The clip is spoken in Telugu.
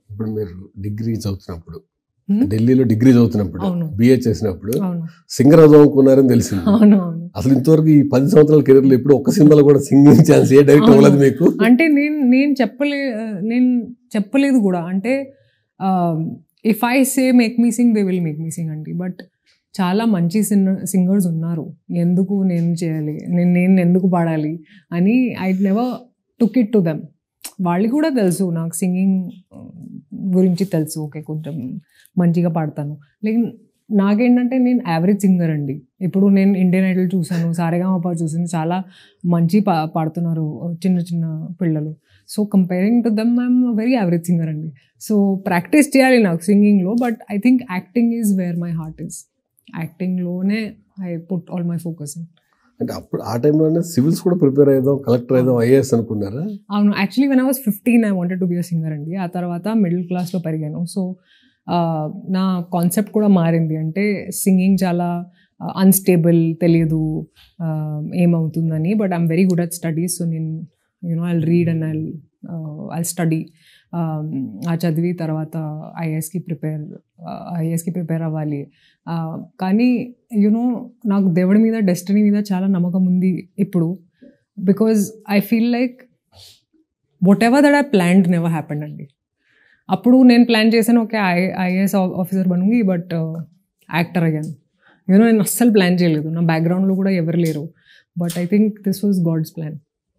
ఇప్పుడు మీరు డిగ్రీ చదువుతున్నప్పుడు, ఢిల్లీలో డిగ్రీ చదువుతున్నప్పుడు, బిఏ చేసినప్పుడు సింగర్ అవుదామనుకున్నారని తెలిసింది. అసలు ఇంతవరకు ఈ 10 సంవత్సరాల కెరీర్లో ఎప్పుడు ఒక్క సినిమాలో కూడా సింగింగ్ ఛాన్స్ ఏ డైరెక్ట్ అవ్వలేదు మీకు? అంటే నేను చెప్పలేదు కూడా. అంటే if I say make me Singh they will make me Singh అండి. బట్ చాలా మంచి సింగర్స్ ఉన్నారు, ఎందుకు నేను చేయాలి, నేను ఎందుకు పాడాలి అని I never took it to them. వాళ్ళకి కూడా తెలుసు నాకు సింగింగ్ గురించి తెలుసు, ఓకే కొంచెం మంచిగా పాడతాను. లైక్ నాకేంటంటే నేను యావరేజ్ సింగర్ అండి. ఇప్పుడు నేను ఇండియన్ ఐడల్ చూసాను, సారేగామపా చూసాను, చాలా మంచి పాడుతున్నారు చిన్న చిన్న పిల్లలు. So comparing to them I'm very average singer అండి. సో ప్రాక్టీస్ చేయాలి నాకు సింగింగ్లో. But I think acting is where my heart is. యాక్టింగ్లోనే I put all my focus in. అంటే అప్పుడు ఆ టైంలోనే సివిల్స్ కూడా ప్రిపేర్ అయ్యాం, కలెక్టర్ అయ్యాం, ఐఏఎస్ అనుకున్నారా? అవును, actually when I was 15 I wanted to be a singer అండి. ఆ తర్వాత మిడిల్ క్లాస్లో పెరిగాను. సో నా కాన్సెప్ట్ కూడా మారింది. అంటే సింగింగ్ చాలా అన్స్టేబుల్, తెలియదు ఏమవుతుందని. But I'm very good at studies. So నేను I'll read and I'll study. ఆ చదివి తర్వాత ఐఏఎస్కి ప్రిపేర్ అవ్వాలి. కానీ నాకు దేవుడి మీద, డెస్టినీ మీద చాలా నమ్మకం ఉంది ఇప్పుడు. Because I feel like whatever that I planned never happened అండి. అప్పుడు నేను ప్లాన్ చేశాను, ఓకే ఐఏఎస్ ఆఫీసర్ బనుంగి, బట్ యాక్టర్ అయ్యాను. నేను అస్సలు ప్లాన్ చేయలేదు. నా బ్యాక్గ్రౌండ్లో కూడా ఎవరు లేరు. But I think this was God's plan.